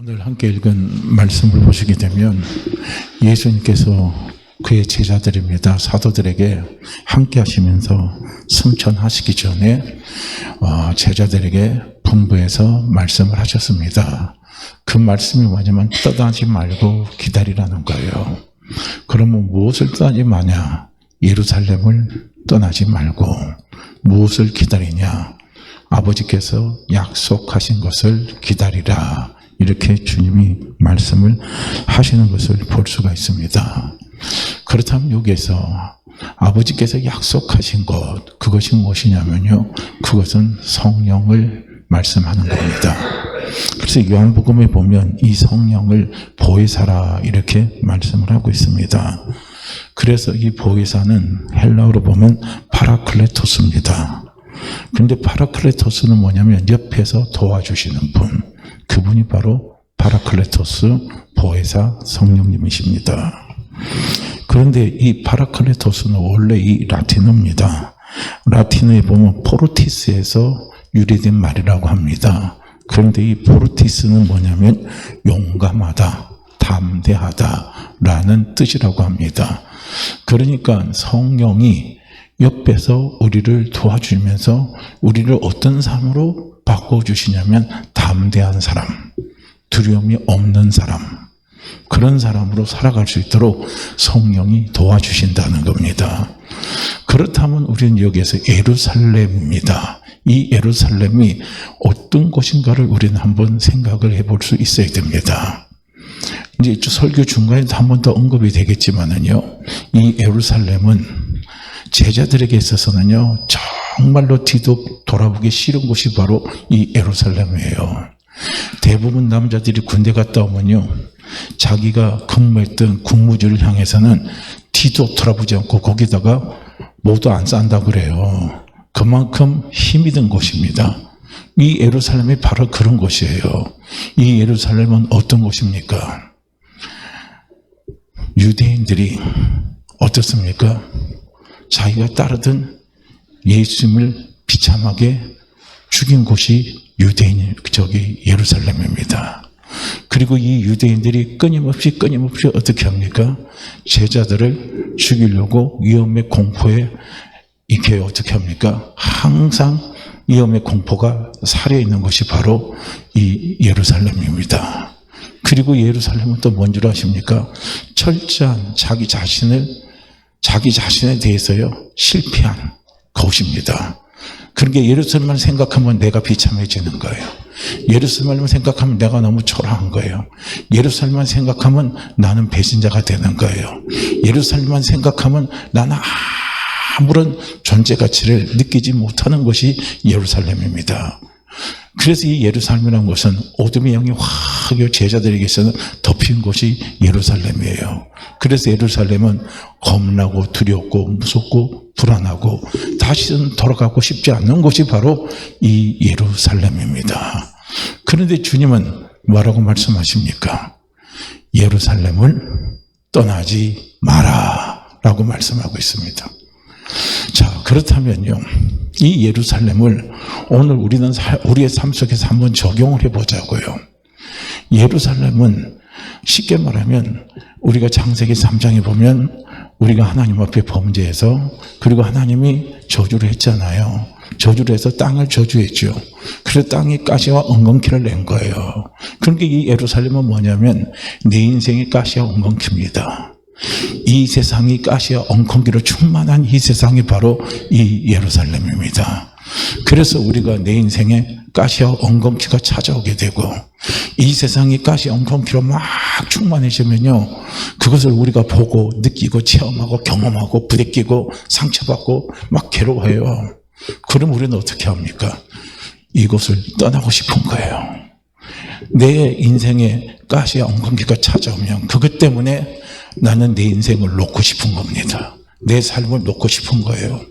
오늘 함께 읽은 말씀을 보시게 되면 예수님께서 그의 제자들입니다. 사도들에게 함께 하시면서 승천하시기 전에 제자들에게 분부해서 말씀을 하셨습니다. 그 말씀이 뭐냐면 떠나지 말고 기다리라는 거예요. 그러면 무엇을 떠나지 마냐? 예루살렘을 떠나지 말고 무엇을 기다리냐? 아버지께서 약속하신 것을 기다리라. 이렇게 주님이 말씀을 하시는 것을 볼 수가 있습니다. 그렇다면 여기에서 아버지께서 약속하신 것, 그것이 무엇이냐면요, 그것은 성령을 말씀하는 겁니다. 그래서 요한복음에 보면 이 성령을 보혜사라 이렇게 말씀을 하고 있습니다. 그래서 이 보혜사는 헬라어로 보면 파라클레토스입니다. 그런데 파라클레토스는 뭐냐면 옆에서 도와주시는 분, 그분이 바로 파라클레토스 보혜사 성령님이십니다. 그런데 이 파라클레토스는 원래 이 라틴어입니다. 라틴어에 보면 포르티스에서 유래된 말이라고 합니다. 그런데 이 포르티스는 뭐냐면 용감하다, 담대하다 라는 뜻이라고 합니다. 그러니까 성령이 옆에서 우리를 도와주면서 우리를 어떤 삶으로 바꿔주시냐면 담대한 사람, 두려움이 없는 사람, 그런 사람으로 살아갈 수 있도록 성령이 도와주신다는 겁니다. 그렇다면 우리는 여기에서 예루살렘입니다. 이 예루살렘이 어떤 곳인가를 우리는 한번 생각을 해볼 수 있어야 됩니다. 이제 설교 중간에도 한 번 더 언급이 되겠지만은요, 이 예루살렘은 제자들에게 있어서는요, 정말로 뒤도 돌아보기 싫은 곳이 바로 이 예루살렘이에요. 대부분 남자들이 군대 갔다 오면요, 자기가 근무했던 국무지를 향해서는 뒤도 돌아보지 않고 거기다가 모두 안 싼다고 그래요. 그만큼 힘이 든 곳입니다. 이 예루살렘이 바로 그런 곳이에요. 이 예루살렘은 어떤 곳입니까? 유대인들이 어떻습니까? 자기가 따르던 예수님을 비참하게 죽인 곳이 예루살렘입니다. 그리고 이 유대인들이 끊임없이 어떻게 합니까? 제자들을 죽이려고 위험의 공포에 이렇게 어떻게 합니까? 항상 위험의 공포가 살아있는 것이 바로 이 예루살렘입니다. 그리고 예루살렘은 또 뭔 줄 아십니까? 철저한 자기 자신에 대해서요, 실패한 곳입니다. 그러니까 예루살렘을 생각하면 내가 비참해지는 거예요. 예루살렘을 생각하면 내가 너무 초라한 거예요. 예루살렘만 생각하면 나는 배신자가 되는 거예요. 예루살렘만 생각하면 나는 아무런 존재 가치를 느끼지 못하는 것이 예루살렘입니다. 그래서 이 예루살렘이라는 것은 어둠의 영이 확 제자들에게서는 덮인 곳이 예루살렘이에요. 그래서 예루살렘은 겁나고 두렵고 무섭고 불안하고 다시는 돌아가고 싶지 않는 곳이 바로 이 예루살렘입니다. 그런데 주님은 뭐라고 말씀하십니까? 예루살렘을 떠나지 마라 라고 말씀하고 있습니다. 자, 그렇다면요, 이 예루살렘을 오늘 우리는 우리의 삶 속에서 한번 적용을 해보자고요. 예루살렘은 쉽게 말하면 우리가 창세기 3장에 보면 우리가 하나님 앞에 범죄해서, 그리고 하나님이 저주를 했잖아요. 저주를 해서 땅을 저주했죠. 그래서 땅이 가시와 엉겅퀴를 낸 거예요. 그러니까 이 예루살렘은 뭐냐면 내 인생의 가시와 엉겅퀴입니다. 이 세상이 가시와 엉겅퀴로 충만한 이 세상이 바로 이 예루살렘입니다. 그래서 우리가 내 인생에 가시와 엉겅퀴가 찾아오게 되고, 이 세상이 가시와 엉겅퀴로 막 충만해지면요, 그것을 우리가 보고 느끼고 체험하고 경험하고 부대끼고 상처받고 막 괴로워해요. 그럼 우리는 어떻게 합니까? 이곳을 떠나고 싶은 거예요. 내 인생에 가시와 엉겅퀴가 찾아오면 그것 때문에 나는 내 인생을 놓고 싶은 겁니다. 내 삶을 놓고 싶은 거예요.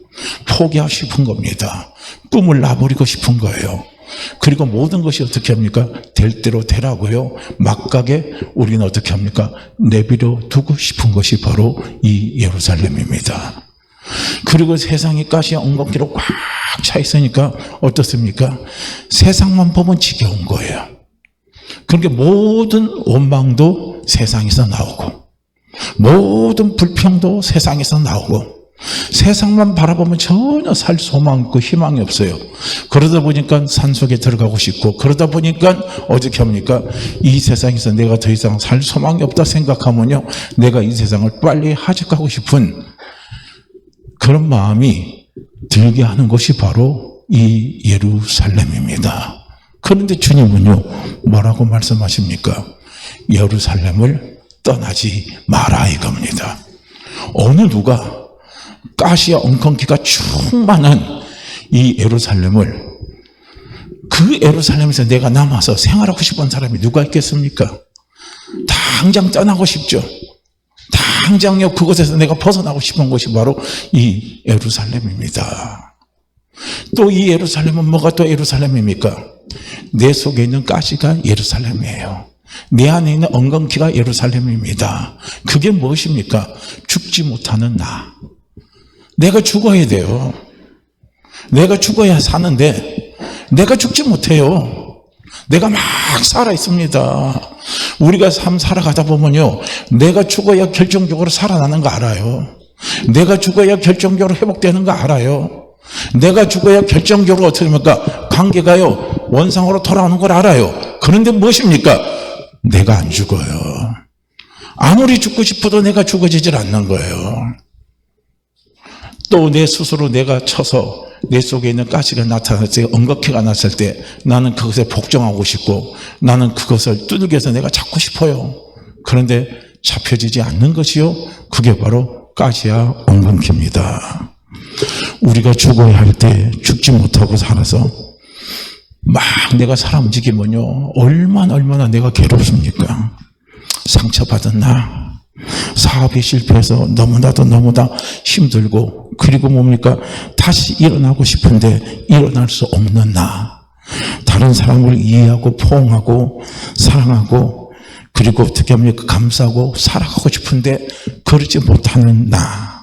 포기하고 싶은 겁니다. 꿈을 놔버리고 싶은 거예요. 그리고 모든 것이 어떻게 합니까? 될 대로 되라고요. 막가게 우리는 어떻게 합니까? 내버려 두고 싶은 것이 바로 이 예루살렘입니다. 그리고 세상이 가시와 엉겅퀴로 꽉 차 있으니까 어떻습니까? 세상만 보면 지겨운 거예요. 그러니까 모든 원망도 세상에서 나오고 모든 불평도 세상에서 나오고 세상만 바라보면 전혀 살 소망 없고 희망이 없어요. 그러다 보니까 산속에 들어가고 싶고 그러다 보니까 어떻게 합니까? 이 세상에서 내가 더 이상 살 소망이 없다 생각하면요, 내가 이 세상을 빨리 하직하고 싶은 그런 마음이 들게 하는 것이 바로 이 예루살렘입니다. 그런데 주님은요, 뭐라고 말씀하십니까? 예루살렘을 떠나지 마라 이겁니다. 어느 누가 가시와 엉겅퀴가 충만한 이 예루살렘을, 그 예루살렘에서 내가 남아서 생활하고 싶은 사람이 누가 있겠습니까? 당장 떠나고 싶죠. 당장요, 그곳에서 내가 벗어나고 싶은 것이 바로 이 예루살렘입니다. 또 이 예루살렘은 뭐가 또 예루살렘입니까? 내 속에 있는 가시가 예루살렘이에요. 내 안에 있는 엉겅퀴가 예루살렘입니다. 그게 무엇입니까? 죽지 못하는 나. 내가 죽어야 돼요. 내가 죽어야 사는데 내가 죽지 못해요. 내가 막 살아 있습니다. 우리가 삶 살아가다 보면요, 내가 죽어야 결정적으로 살아나는 거 알아요. 내가 죽어야 결정적으로 회복되는 거 알아요. 내가 죽어야 결정적으로 어떻게 됩니까? 관계가요, 원상으로 돌아오는 걸 알아요. 그런데 무엇입니까? 내가 안 죽어요. 아무리 죽고 싶어도 내가 죽어지질 않는 거예요. 또 내 스스로 내가 쳐서 내 속에 있는 가시가 나타났을 때, 엉겅퀴가 났을 때 나는 그것에 복종하고 싶고 나는 그것을 두들겨 해서 내가 잡고 싶어요. 그런데 잡혀지지 않는 것이요, 그게 바로 가시와 엉겅퀴입니다. 우리가 죽어야 할 때 죽지 못하고 살아서 막 내가 살아 움직이면요, 얼마나 내가 괴롭습니까? 상처받은 나, 사업이 실패해서 너무나도 힘들고, 그리고 뭡니까? 다시 일어나고 싶은데 일어날 수 없는 나, 다른 사람을 이해하고 포옹하고 사랑하고, 그리고 어떻게 합니까? 감싸고 살아가고 싶은데 그러지 못하는 나,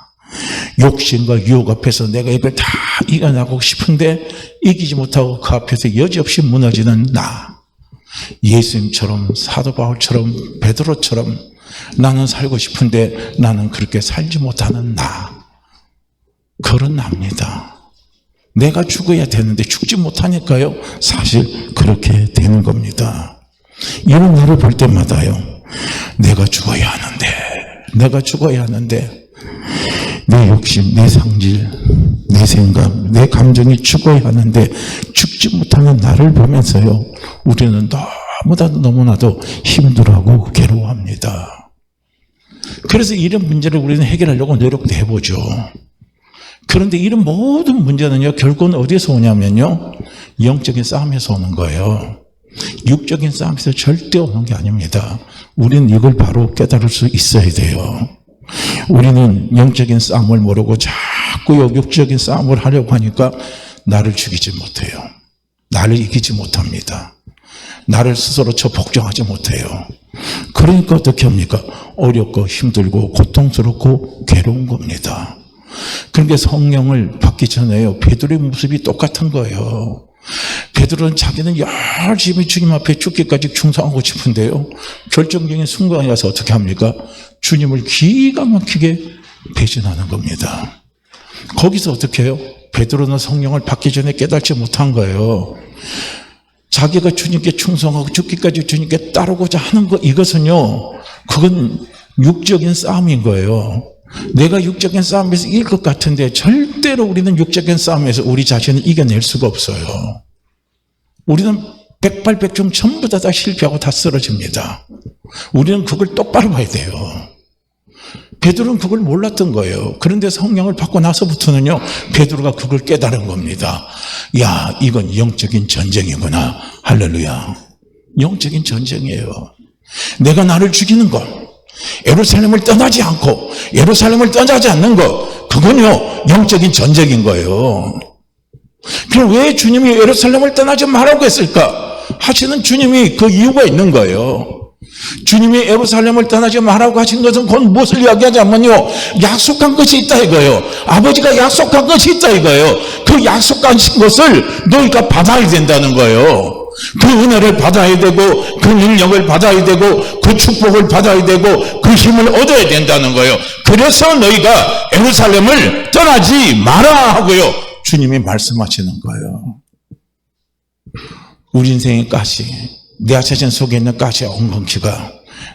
욕심과 유혹 앞에서 내가 이걸 다 이겨나가고 싶은데 이기지 못하고 그 앞에서 여지없이 무너지는 나, 예수님처럼, 사도 바울처럼, 베드로처럼 나는 살고 싶은데 나는 그렇게 살지 못하는 나, 그런 나입니다. 내가 죽어야 되는데 죽지 못하니까요, 사실 그렇게 되는 겁니다. 이런 나를 볼 때마다요, 내가 죽어야 하는데 내 욕심, 내 상질, 내 생각, 내 감정이 죽어야 하는데 죽지 못하는 나를 보면서요, 우리는 너무나도 힘들어하고 괴로워합니다. 그래서 이런 문제를 우리는 해결하려고 노력도 해보죠. 그런데 이런 모든 문제는요, 결국은 어디에서 오냐면요, 영적인 싸움에서 오는 거예요. 육적인 싸움에서 절대 오는 게 아닙니다. 우리는 이걸 바로 깨달을 수 있어야 돼요. 우리는 영적인 싸움을 모르고 자꾸 육적인 싸움을 하려고 하니까 나를 죽이지 못해요. 나를 이기지 못합니다. 나를 스스로 복종하지 못해요. 그러니까 어떻게 합니까? 어렵고 힘들고 고통스럽고 괴로운 겁니다. 그러니까 성령을 받기 전에요, 베드로의 모습이 똑같은 거예요. 베드로는 자기는 열심히 주님 앞에 죽기까지 충성하고 싶은데요, 결정적인 순간에 와서 어떻게 합니까? 주님을 기가 막히게 배신하는 겁니다. 거기서 어떻게 해요? 베드로는 성령을 받기 전에 깨닫지 못한 거예요. 자기가 주님께 충성하고 죽기까지 주님께 따르고자 하는 것, 이것은요, 그건 육적인 싸움인 거예요. 내가 육적인 싸움에서 이길 것 같은데 절대로 우리는 육적인 싸움에서 우리 자신을 이겨낼 수가 없어요. 우리는 백발백중 전부 다 실패하고 다 쓰러집니다. 우리는 그걸 똑바로 봐야 돼요. 베드로는 그걸 몰랐던 거예요. 그런데 성령을 받고 나서부터는요, 베드로가 그걸 깨달은 겁니다. 야, 이건 영적인 전쟁이구나. 할렐루야. 영적인 전쟁이에요. 내가 나를 죽이는 것, 예루살렘을 떠나지 않고 예루살렘을 떠나지 않는 것, 그건요, 영적인 전쟁인 거예요. 그럼 왜 주님이 예루살렘을 떠나지 말라고 했을까? 하시는 주님이 그 이유가 있는 거예요. 주님이 예루살렘을 떠나지 말라고 하신 것은 곧 무엇을 이야기하자면요, 약속한 것이 있다 이거예요. 아버지가 약속한 것이 있다 이거예요. 그 약속한 것을 너희가 받아야 된다는 거예요. 그 은혜를 받아야 되고 그 능력을 받아야 되고 그 축복을 받아야 되고 그 힘을 얻어야 된다는 거예요. 그래서 너희가 예루살렘을 떠나지 마라 하고요, 주님이 말씀하시는 거예요. 우리 인생의 가시, 내 자신 속에 있는 가시와 엉겅퀴가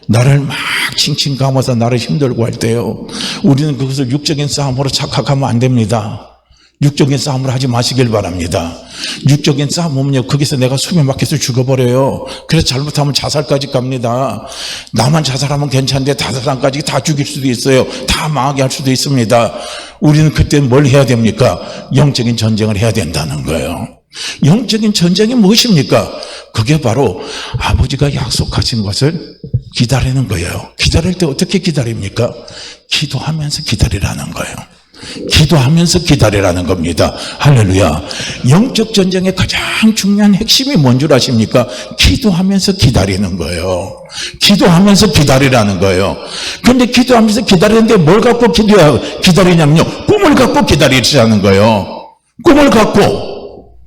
나를 막 칭칭 감아서 나를 힘들고 할 때요, 우리는 그것을 육적인 싸움으로 착각하면 안 됩니다. 육적인 싸움을 하지 마시길 바랍니다. 육적인 싸움은요, 거기서 내가 숨이 막혀서 죽어버려요. 그래서 잘못하면 자살까지 갑니다. 나만 자살하면 괜찮은데 다른 사람까지 다 죽일 수도 있어요. 다 망하게 할 수도 있습니다. 우리는 그때 뭘 해야 됩니까? 영적인 전쟁을 해야 된다는 거예요. 영적인 전쟁이 무엇입니까? 그게 바로 아버지가 약속하신 것을 기다리는 거예요. 기다릴 때 어떻게 기다립니까? 기도하면서 기다리라는 거예요. 기도하면서 기다리라는 겁니다. 할렐루야. 영적 전쟁의 가장 중요한 핵심이 뭔 줄 아십니까? 기도하면서 기다리는 거예요. 기도하면서 기다리라는 거예요. 그런데 기도하면서 기다리는데 뭘 갖고 기다리냐면요, 꿈을 갖고 기다리시라는 거예요. 꿈을 갖고,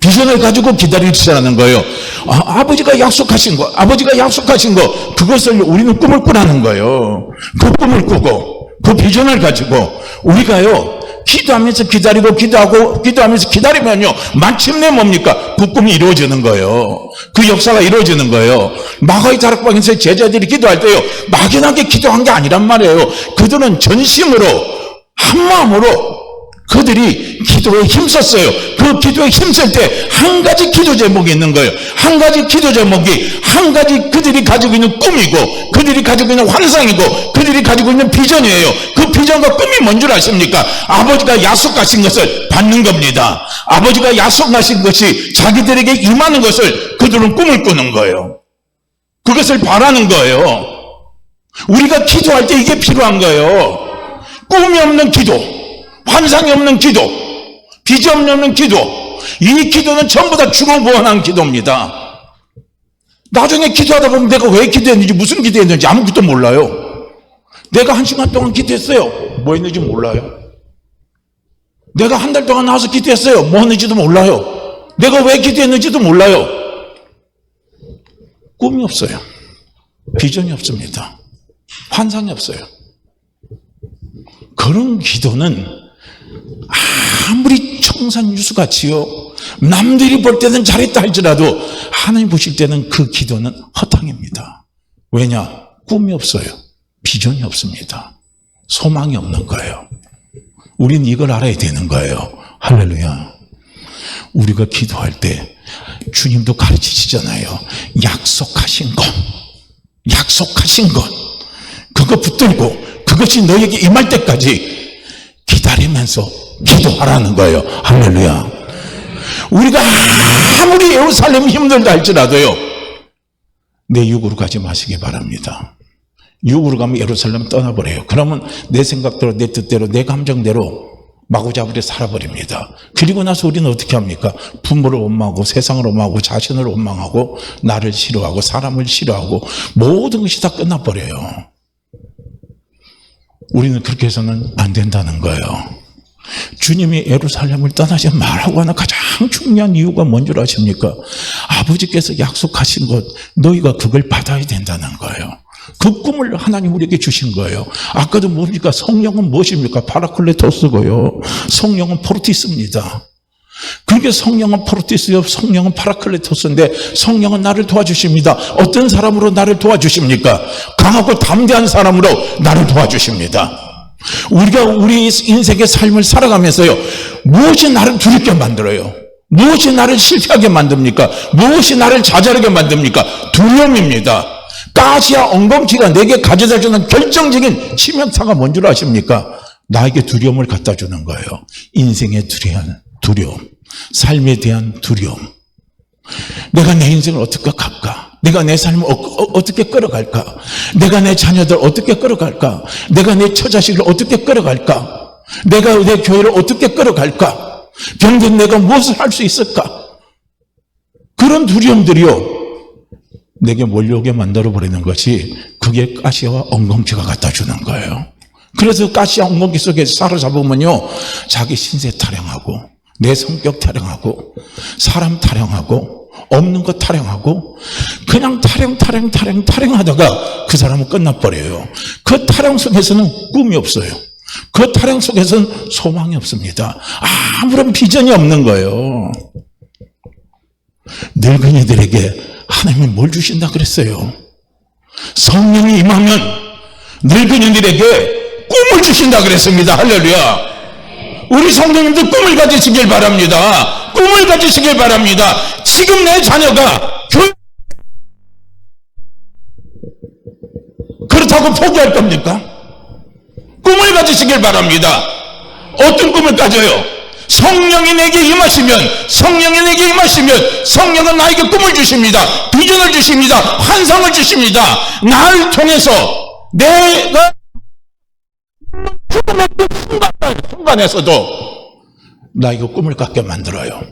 비전을 가지고 기다리시라는 거예요. 아버지가 약속하신 거, 아버지가 약속하신 거, 그것을 우리는 꿈을 꾸라는 거예요. 그 꿈을 꾸고 그 비전을 가지고 우리가요, 기도하면서 기다리고 기도하면서 기다리면요, 마침내 뭡니까? 그 꿈이 이루어지는 거예요. 그 역사가 이루어지는 거예요. 마가의 다락방에서 제자들이 기도할 때요, 막연하게 기도한 게 아니란 말이에요. 그들은 전심으로, 한마음으로 그들이 기도에 힘썼어요. 그 기도에 힘쓸 때 한 가지 기도 제목이 있는 거예요. 한 가지 기도 제목이, 한 가지 그들이 가지고 있는 꿈이고, 그들이 가지고 있는 환상이고, 그들이 가지고 있는 비전이에요. 그 비전과 꿈이 뭔 줄 아십니까? 아버지가 약속하신 것을 받는 겁니다. 아버지가 약속하신 것이 자기들에게 임하는 것을 그들은 꿈을 꾸는 거예요. 그것을 바라는 거예요. 우리가 기도할 때 이게 필요한 거예요. 꿈이 없는 기도, 환상이 없는 기도, 비전이 없는 기도, 이 기도는 전부 다 죽어구원한 기도입니다. 나중에 기도하다 보면 내가 왜 기도했는지, 무슨 기도했는지 아무것도 몰라요. 내가 1시간 동안 기도했어요. 뭐 했는지 몰라요. 내가 한 달 동안 나와서 기도했어요. 뭐 했는지도 몰라요. 내가 왜 기도했는지도 몰라요. 꿈이 없어요. 비전이 없습니다. 환상이 없어요. 그런 기도는 아무리 청산유수같이요, 남들이 볼 때는 잘했다 할지라도 하나님 보실 때는 그 기도는 허탕입니다. 왜냐? 꿈이 없어요. 비전이 없습니다. 소망이 없는 거예요. 우린 이걸 알아야 되는 거예요. 할렐루야. 우리가 기도할 때 주님도 가르치시잖아요. 약속하신 것, 그거 붙들고 그것이 너에게 임할 때까지 기다리면서 기도하라는 거예요. 할렐루야. 우리가 아무리 예루살렘이 힘들다 할지라도요, 내 육으로 가지 마시기 바랍니다. 육으로 가면 예루살렘 떠나버려요. 그러면 내 생각대로, 내 뜻대로, 내 감정대로 마구잡이로 살아버립니다. 그리고 나서 우리는 어떻게 합니까? 부모를 원망하고, 세상을 원망하고, 자신을 원망하고, 나를 싫어하고, 사람을 싫어하고, 모든 것이 다 끝나버려요. 우리는 그렇게 해서는 안 된다는 거예요. 주님이 예루살렘을 떠나지 말라고 하는 가장 중요한 이유가 뭔 줄 아십니까? 아버지께서 약속하신 것, 너희가 그걸 받아야 된다는 거예요. 그 꿈을 하나님 우리에게 주신 거예요. 아까도 뭡니까? 성령은 무엇입니까? 파라클레토스고요, 성령은 포르티스입니다. 그러니까 성령은 포르티스요, 성령은 파라클레토스인데, 성령은 나를 도와주십니다. 어떤 사람으로 나를 도와주십니까? 강하고 담대한 사람으로 나를 도와주십니다. 우리가 우리 인생의 삶을 살아가면서요, 무엇이 나를 두렵게 만들어요? 무엇이 나를 실패하게 만듭니까? 무엇이 나를 좌절하게 만듭니까? 두려움입니다. 가시와 엉겅퀴가 내게 가져다주는 결정적인 치명타가 뭔 줄 아십니까? 나에게 두려움을 갖다 주는 거예요. 인생에 대한 두려움, 삶에 대한 두려움. 내가 내 인생을 어떻게 갈까? 내가 내 삶을 어떻게 끌어갈까? 내가 내 자녀들 어떻게 끌어갈까? 내가 내 처자식을 어떻게 끌어갈까? 내가 내 교회를 어떻게 끌어갈까? 병든 내가 무엇을 할 수 있을까? 그런 두려움들이요, 내게 몰려오게 만들어버리는 것이, 그게 가시와 엉겅퀴가 갖다 주는 거예요. 그래서 가시와 엉겅퀴 속에 사로잡으면요, 자기 신세 타령하고, 내 성격 타령하고, 사람 타령하고, 없는 거 타령하고 그냥 타령하다가 그 사람은 끝나버려요. 그 타령 속에서는 꿈이 없어요. 그 타령 속에서는 소망이 없습니다. 아무런 비전이 없는 거예요. 늙은이들에게 하나님이 뭘 주신다 그랬어요? 성령이 임하면 늙은이들에게 꿈을 주신다 그랬습니다. 할렐루야. 우리 성도님들 꿈을 가지시길 바랍니다. 꿈을 가지시길 바랍니다. 지금 내 자녀가 그렇다고 포기할 겁니까? 꿈을 가지시길 바랍니다. 어떤 꿈을 가져요? 성령이 내게 임하시면 성령은 나에게 꿈을 주십니다. 비전을 주십니다. 환상을 주십니다. 나를 통해서 내가 죽음의 그 순간에서도 나에게 꿈을 갖게 만들어요.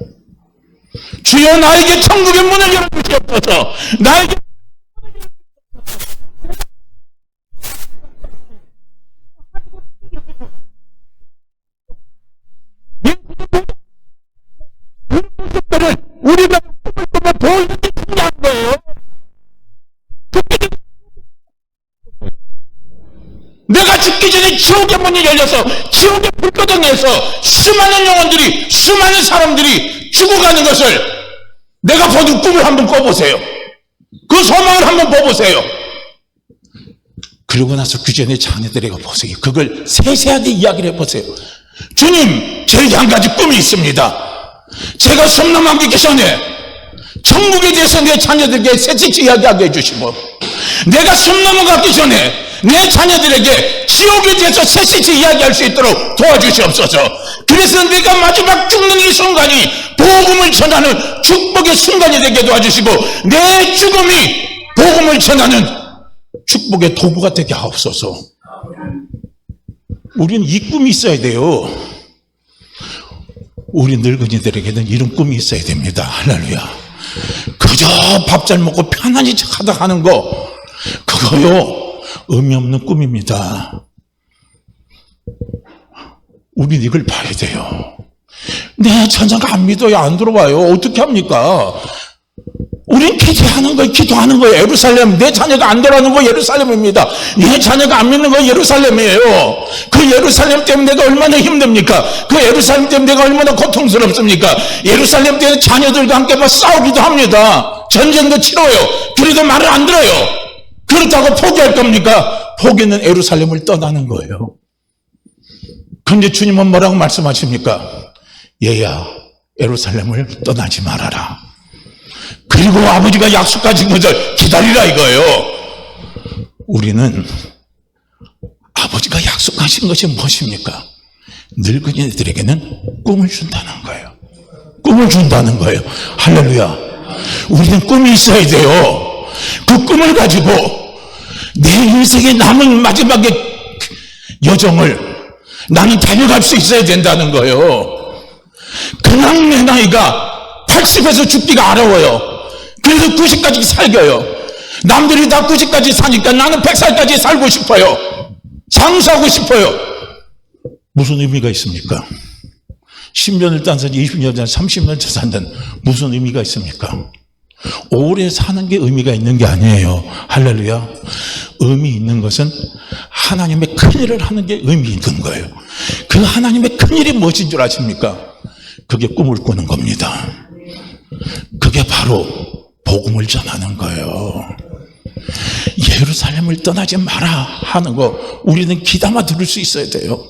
주여 나에게 천국의 문을 열어주시옵소서. 나에게 우리가 꿈을 꾸며 보이는 게 중요한 거예요. 내가 죽기 전에 지옥의 문이 열려서 지옥의 불가정에서 수많은 영혼들이, 수많은 사람들이 죽어가는 것을 내가 보는 꿈을 한번 꿔보세요. 그 소망을 한번 보보세요. 그러고 나서 그 전에 자녀들에게 보세요. 그걸 세세하게 이야기를 해보세요. 주님, 저에게 한 가지 꿈이 있습니다. 제가 숨 넘어가기 전에 천국에 대해서 내 자녀들에게 새치치 이야기하게 해주시고, 내가 숨 넘어가기 전에 내 자녀들에게 지옥에 대해서 새치치 이야기할 수 있도록 도와주시옵소서. 그래서 내가 마지막 죽는 이 순간이 복음을 전하는 축복의 순간이 되게 도와주시고, 내 죽음이 복음을 전하는 축복의 도구가 되게 하옵소서. 우리는 이 꿈이 있어야 돼요. 우리 늙은이들에게는 이런 꿈이 있어야 됩니다. 할렐루야. 그저 밥 잘 먹고 편안히 하다 하는 거, 그거요 의미 없는 꿈입니다. 우린 이걸 봐야 돼요. 내 자녀가 안 믿어요. 안 들어와요. 어떻게 합니까? 우린 기도하는 거예요. 예루살렘. 내 자녀가 안 들어가는 거 예루살렘입니다. 내 자녀가 안 믿는 거 예루살렘이에요. 그 예루살렘 때문에 내가 얼마나 힘듭니까? 그 예루살렘 때문에 내가 얼마나 고통스럽습니까? 예루살렘 때문에 자녀들과 함께 막 싸우기도 합니다. 전쟁도 치러요. 그래도 말을 안 들어요. 그렇다고 포기할 겁니까? 포기는 예루살렘을 떠나는 거예요. 그런데 주님은 뭐라고 말씀하십니까? 얘야, 예루살렘을 떠나지 말아라. 그리고 아버지가 약속하신 것을 기다리라 이거예요. 우리는 아버지가 약속하신 것이 무엇입니까? 늙은이들에게는 꿈을 준다는 거예요. 꿈을 준다는 거예요. 할렐루야. 우리는 꿈이 있어야 돼요. 그 꿈을 가지고 내 인생의 남은 마지막의 여정을 나는 달려갈 수 있어야 된다는 거예요. 그냥 내 나이가 80에서 죽기가 어려워요. 그래서 90까지 살겨요. 남들이 다 90까지 사니까 나는 100살까지 살고 싶어요. 장수하고 싶어요. 무슨 의미가 있습니까? 10년을 딴 사람, 20년 전, 30년 전 산다는 무슨 의미가 있습니까? 오래 사는 게 의미가 있는 게 아니에요. 할렐루야. 의미 있는 것은 하나님의 큰일을 하는 게 의미 있는 거예요. 그 하나님의 큰일이 무엇인 줄 아십니까? 그게 꿈을 꾸는 겁니다. 그게 바로 복음을 전하는 거예요. 예루살렘을 떠나지 마라 하는 거 우리는 귀담아 들을 수 있어야 돼요.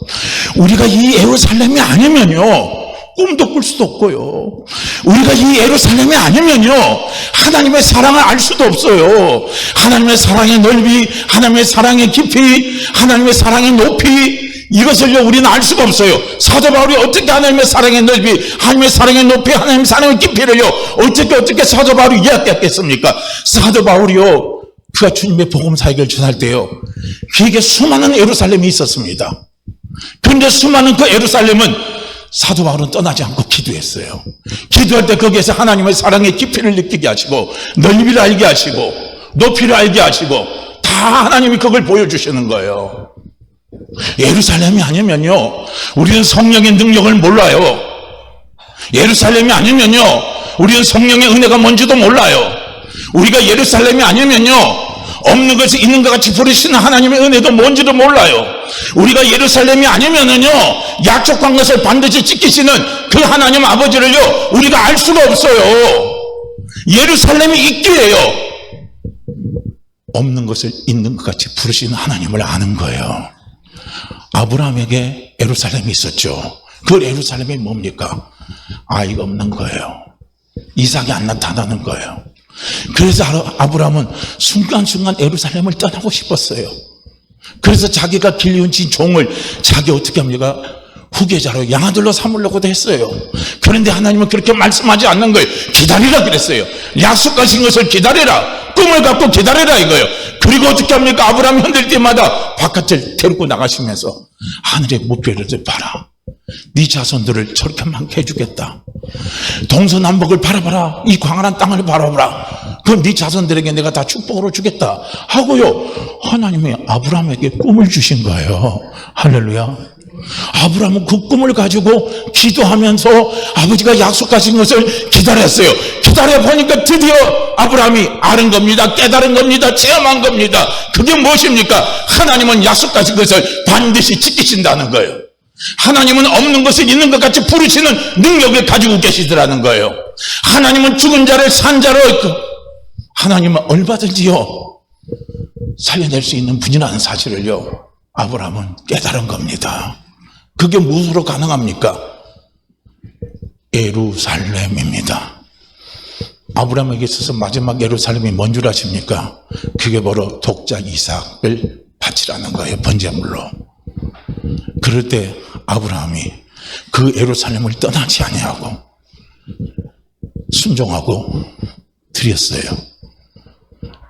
우리가 이 예루살렘이 아니면요 꿈도 꿀 수도 없고요. 우리가 이 예루살렘이 아니면요 하나님의 사랑을 알 수도 없어요. 하나님의 사랑의 넓이, 하나님의 사랑의 깊이, 하나님의 사랑의 높이, 이것을요 우리는 알 수가 없어요. 사도 바울이 어떻게 하나님의 사랑의 넓이, 하나님의 사랑의 높이, 하나님의 사랑의 깊이를요 어떻게 사도 바울이 이야기했겠습니까? 사도 바울이요 그가 주님의 복음 사역을 전할 때요 그에게 수많은 예루살렘이 있었습니다. 그런데 수많은 그 예루살렘은 사도 바울은 떠나지 않고 기도했어요. 기도할 때 거기에서 하나님의 사랑의 깊이를 느끼게 하시고, 넓이를 알게 하시고, 높이를 알게 하시고, 다 하나님이 그걸 보여주시는 거예요. 예루살렘이 아니면요 우리는 성령의 능력을 몰라요. 예루살렘이 아니면요 우리는 성령의 은혜가 뭔지도 몰라요. 우리가 예루살렘이 아니면요, 없는 것이 있는 것 같이 부르시는 하나님의 은혜도 뭔지도 몰라요. 우리가 예루살렘이 아니면은요, 약속한 것을 반드시 지키시는 그 하나님 아버지를요, 우리가 알 수가 없어요. 예루살렘이 있기에요, 없는 것을 있는 것 같이 부르시는 하나님을 아는 거예요. 아브라함에게 예루살렘이 있었죠. 그 예루살렘이 뭡니까? 아이가 없는 거예요. 이삭이 안 나타나는 거예요. 그래서 아브라함은 순간순간 예루살렘을 떠나고 싶었어요. 그래서 자기가 길리운 지 종을 자기 어떻게 합니까? 후계자로 양아들로 삼으려고도 했어요. 그런데 하나님은 그렇게 말씀하지 않는 거예요. 기다리라 그랬어요. 약속하신 것을 기다리라. 꿈을 갖고 기다리라 이거예요. 그리고 어떻게 합니까? 아브라함이 흔들 때마다 바깥을 데리고 나가시면서 하늘의 무별을 봐라. 네 자손들을 저렇게 많게 해주겠다. 동서남북을 바라봐라. 이 광활한 땅을 바라봐라. 그럼 네 자손들에게 내가 다 축복으로 주겠다 하고요, 하나님이 아브라함에게 꿈을 주신 거예요. 할렐루야. 아브라함은 그 꿈을 가지고 기도하면서 아버지가 약속하신 것을 기다렸어요. 기다려 보니까 드디어 아브라함이 아는 겁니다. 깨달은 겁니다. 체험한 겁니다. 그게 무엇입니까? 하나님은 약속하신 것을 반드시 지키신다는 거예요. 하나님은 없는 것을 있는 것 같이 부르시는 능력을 가지고 계시더라는 거예요. 하나님은 죽은 자를 산 자로 하나님은 얼마든지요 살려낼 수 있는 분이라는 사실을요 아브라함은 깨달은 겁니다. 그게 무엇으로 가능합니까? 예루살렘입니다. 아브라함에게 있어서 마지막 예루살렘이 뭔 줄 아십니까? 그게 바로 독자 이삭을 바치라는 거예요. 번제물로. 그럴 때 아브라함이 그 예루살렘을 떠나지 아니하고 순종하고 드렸어요.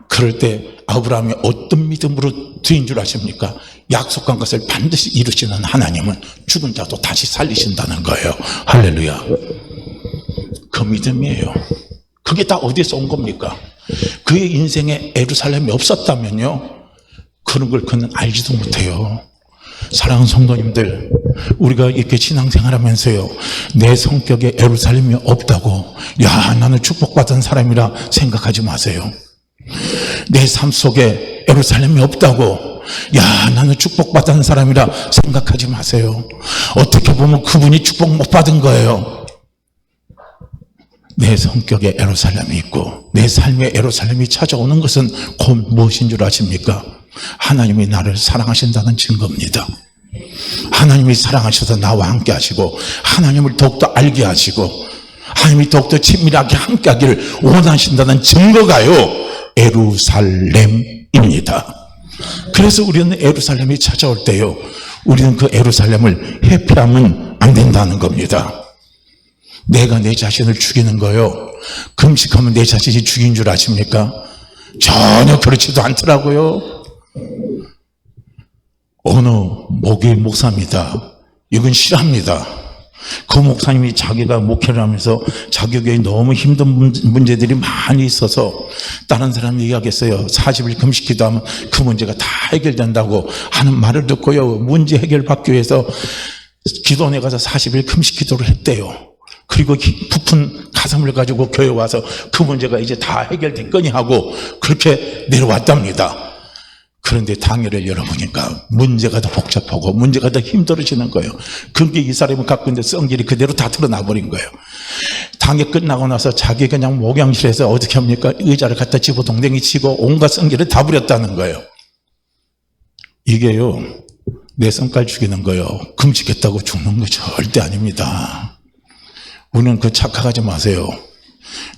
그럴 때 아브라함이 어떤 믿음으로 드린 줄 아십니까? 약속한 것을 반드시 이루시는 하나님은 죽은 자도 다시 살리신다는 거예요. 할렐루야. 그 믿음이에요. 그게 다 어디서 온 겁니까? 그의 인생에 예루살렘이 없었다면요 그런 걸 그는 알지도 못해요. 사랑하는 성도님들, 우리가 이렇게 신앙생활하면서요 내 성격에 예루살렘이 없다고 야 나는 축복받은 사람이라 생각하지 마세요. 내 삶 속에 예루살렘이 없다고 야 나는 축복받은 사람이라 생각하지 마세요. 어떻게 보면 그분이 축복 못 받은 거예요. 내 성격에 예루살렘이 있고 내 삶에 예루살렘이 찾아오는 것은 곧 무엇인 줄 아십니까? 하나님이 나를 사랑하신다는 증거입니다. 하나님이 사랑하셔서 나와 함께 하시고 하나님을 더욱더 알게 하시고 하나님이 더욱더 친밀하게 함께 하기를 원하신다는 증거가요 예루살렘입니다. 그래서 우리는 예루살렘이 찾아올 때요 우리는 그 예루살렘을 회피하면 안 된다는 겁니다. 내가 내 자신을 죽이는 거요 금식하면 내 자신이 죽인 줄 아십니까? 전혀 그렇지도 않더라고요. 어느 목요일 목사입니다. 이건 실합니다. 그 목사님이 자기가 목회를 하면서 자기 교회에 너무 힘든 문제들이 많이 있어서 다른 사람이 이야기했어요. 40일 금식 기도하면 그 문제가 다 해결된다고 하는 말을 듣고요 문제 해결 받기 위해서 기도원에 가서 40일 금식 기도를 했대요. 그리고 부푼 가슴을 가지고 교회 와서 그 문제가 이제 다 해결됐거니 하고 그렇게 내려왔답니다. 그런데 당일을 열어보니까 문제가 더 복잡하고 문제가 더 힘들어지는 거예요. 그게 이 사람이 갖고 있는 성질이 그대로 다 드러나 버린 거예요. 당일 끝나고 나서 자기 그냥 목양실에서 어떻게 합니까? 의자를 갖다 집어 동댕이 치고 온갖 성질을 다 부렸다는 거예요. 이게요 내 성깔 죽이는 거예요. 금식했다고 죽는 거 절대 아닙니다. 우리는 그 착각하지 마세요.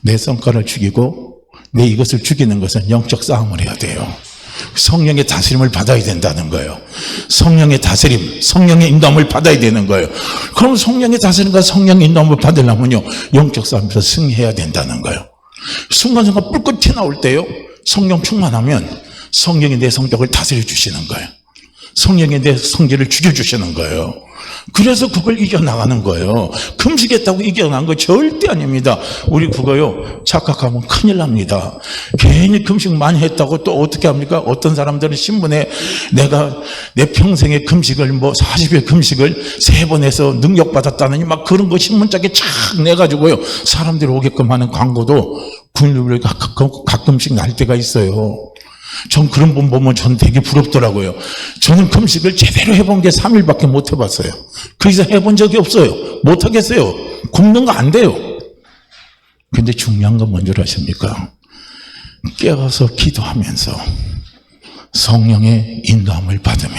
내 성깔을 죽이고 내 이것을 죽이는 것은 영적 싸움을 해야 돼요. 성령의 다스림을 받아야 된다는 거예요. 성령의 다스림, 성령의 인도함을 받아야 되는 거예요. 그럼 성령의 다스림과 성령의 인도함을 받으려면요 영적 싸움에서 승리해야 된다는 거예요. 순간순간 뿔끝 튀어나올 때요 성령 충만하면 성령이 내 성격을 다스려 주시는 거예요. 성령이 내 성질을 죽여주시는 거예요. 그래서 그걸 이겨나가는 거예요. 금식했다고 이겨나간 거 절대 아닙니다. 우리 그거요, 착각하면 큰일 납니다. 괜히 금식 많이 했다고 또 어떻게 합니까? 어떤 사람들은 신문에 내가 내 평생의 금식을 40일 금식을 3번 해서 능력받았다느니 막 그런 거 신문짝에 착 내가지고요, 사람들이 오게끔 하는 광고도 국룰을 가끔씩 날 때가 있어요. 전 그런 분 보면 전 되게 부럽더라고요. 저는 금식을 제대로 해본 게 3일밖에 못 해봤어요. 그 이상 해본 적이 없어요. 못 하겠어요. 굶는 거 안 돼요. 근데 중요한 건 뭔지 아십니까? 깨어서 기도하면서 성령의 인도함을 받으면,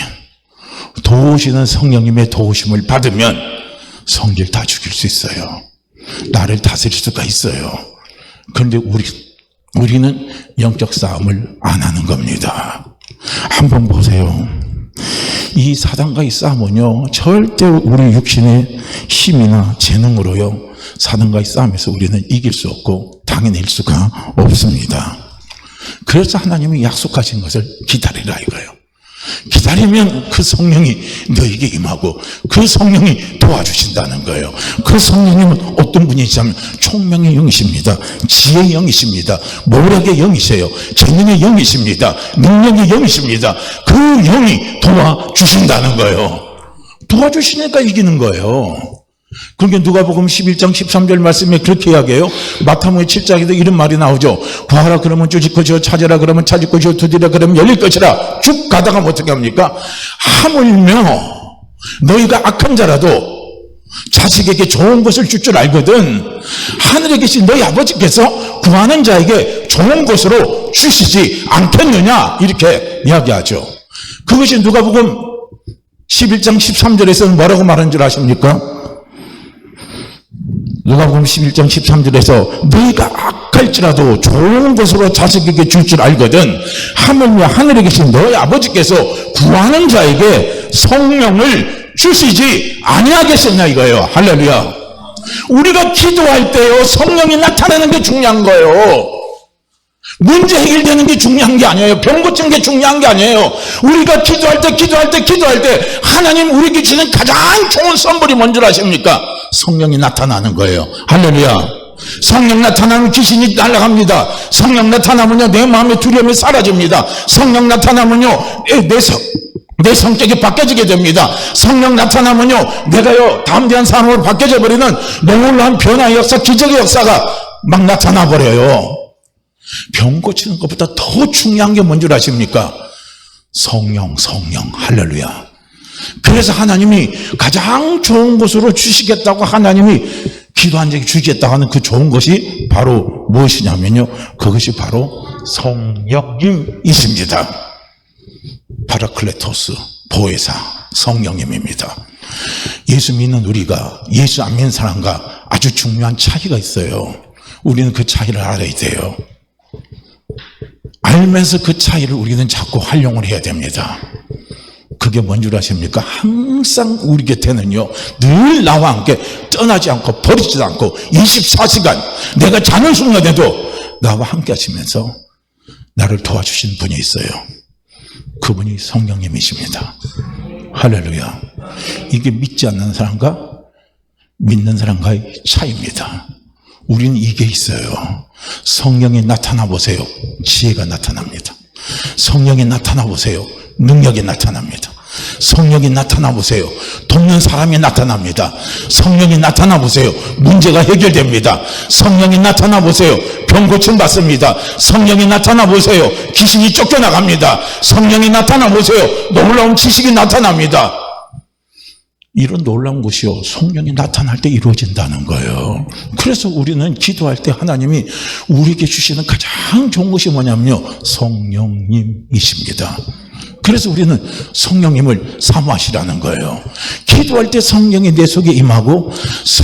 도우시는 성령님의 도우심을 받으면 성질 다 죽일 수 있어요. 나를 다스릴 수가 있어요. 그런데 우리는 영적 싸움을 안 하는 겁니다. 한번 보세요. 이 사단과의 싸움은요, 절대 우리 육신의 힘이나 재능으로요, 사단과의 싸움에서 우리는 이길 수 없고 당해낼 수가 없습니다. 그래서 하나님이 약속하신 것을 기다리라 이거예요. 기다리면 그 성령이 너에게 임하고 그 성령이 도와주신다는 거예요. 그 성령님은 어떤 분이시냐면 총명의 영이십니다. 지혜의 영이십니다. 모략의 영이세요. 재능의 영이십니다. 능력의 영이십니다. 그 영이 도와주신다는 거예요. 도와주시니까 이기는 거예요. 그러니까 누가복음 11장 13절 말씀에 그렇게 이야기해요. 마태복음 7장에도 이런 말이 나오죠. 구하라 그러면 주실 것이요, 찾으라 그러면 찾을 것이요, 두드리라 그러면 열릴 것이라. 쭉 가다가 어떻게 합니까? 하물며 너희가 악한 자라도 자식에게 좋은 것을 줄 줄 알거든 하늘에 계신 너희 아버지께서 구하는 자에게 좋은 것으로 주시지 않겠느냐, 이렇게 이야기하죠. 그것이 누가복음 11장 13절에서는 뭐라고 말한 줄 아십니까? 누가복음 11장 13절에서 너희가 악할지라도 좋은 것으로 자식에게 줄 줄 알거든 하물며 하늘에 계신 너희 아버지께서 구하는 자에게 성령을 주시지 아니하겠느냐 이거예요. 할렐루야. 우리가 기도할 때요, 성령이 나타나는 게 중요한 거예요. 문제 해결되는 게 중요한 게 아니에요. 병 고치는 게 중요한 게 아니에요. 우리가 기도할 때 하나님 우리에게 주는 가장 좋은 선물이 뭔지 아십니까? 성령이 나타나는 거예요. 할렐루야. 성령 나타나면 귀신이 날아갑니다. 성령 나타나면요, 내 마음의 두려움이 사라집니다. 성령 나타나면요, 내 성격이 바뀌어지게 됩니다. 성령 나타나면요, 내가요 담대한 사람으로 바뀌어져 버리는 놀라운 변화의 역사, 기적의 역사가 막 나타나 버려요. 병 고치는 것보다 더 중요한 게 뭔지 아십니까? 성령. 할렐루야. 그래서 하나님이 가장 좋은 것으로 주시겠다고 하나님이 기도한 적이 주시겠다고 하는 그 좋은 것이 바로 무엇이냐면요, 그것이 바로 성령님이십니다. 파라클레토스, 보혜사, 성령님입니다. 예수 믿는 우리가 예수 안 믿는 사람과 아주 중요한 차이가 있어요. 우리는 그 차이를 알아야 돼요. 알면서 그 차이를 우리는 자꾸 활용을 해야 됩니다. 그게 뭔 줄 아십니까? 항상 우리 곁에는요, 늘 나와 함께 떠나지 않고 버리지도 않고 24시간 내가 자는 순간에도 나와 함께 하시면서 나를 도와주신 분이 있어요. 그분이 성령님이십니다. 할렐루야. 이게 믿지 않는 사람과 믿는 사람과의 차이입니다. 우리는 이게 있어요. 성령이 나타나 보세요. 지혜가 나타납니다. 성령이 나타나 보세요. 능력이 나타납니다. 성령이 나타나 보세요. 돕는 사람이 나타납니다. 성령이 나타나 보세요. 문제가 해결됩니다. 성령이 나타나 보세요. 병 고침 받습니다. 성령이 나타나 보세요. 귀신이 쫓겨나갑니다. 성령이 나타나 보세요. 놀라운 지식이 나타납니다. 이런 놀라운 것이요, 성령이 나타날 때 이루어진다는 거예요. 그래서 우리는 기도할 때 하나님이 우리에게 주시는 가장 좋은 것이 뭐냐면요, 성령님이십니다. 그래서 우리는 성령님을 사모하시라는 거예요. 기도할 때 성령이 내 속에 임하고,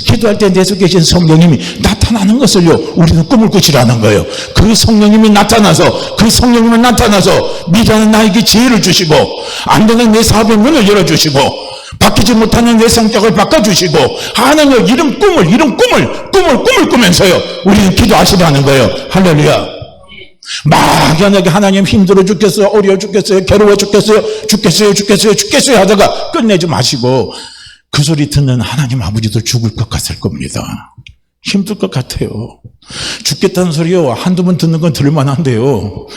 기도할 때 내 속에 계신 성령님이 나타나는 것을요, 우리는 꿈을 꾸시라는 거예요. 그 성령님이 나타나서 미련한 나에게 지혜를 주시고, 안 되는 내 사업의 문을 열어주시고, 바뀌지 못하는 내 성격을 바꿔주시고, 하나님의 이런 꿈을 꾸면서요, 우리는 기도하시라는 거예요. 할렐루야. 막연하게 하나님 힘들어 죽겠어요, 어려워 죽겠어요, 괴로워 죽겠어요 하다가 끝내지 마시고, 그 소리 듣는 하나님 아버지도 죽을 것 같을 겁니다. 힘들 것 같아요. 죽겠다는 소리요, 한두 번 듣는 건 들을만한데요,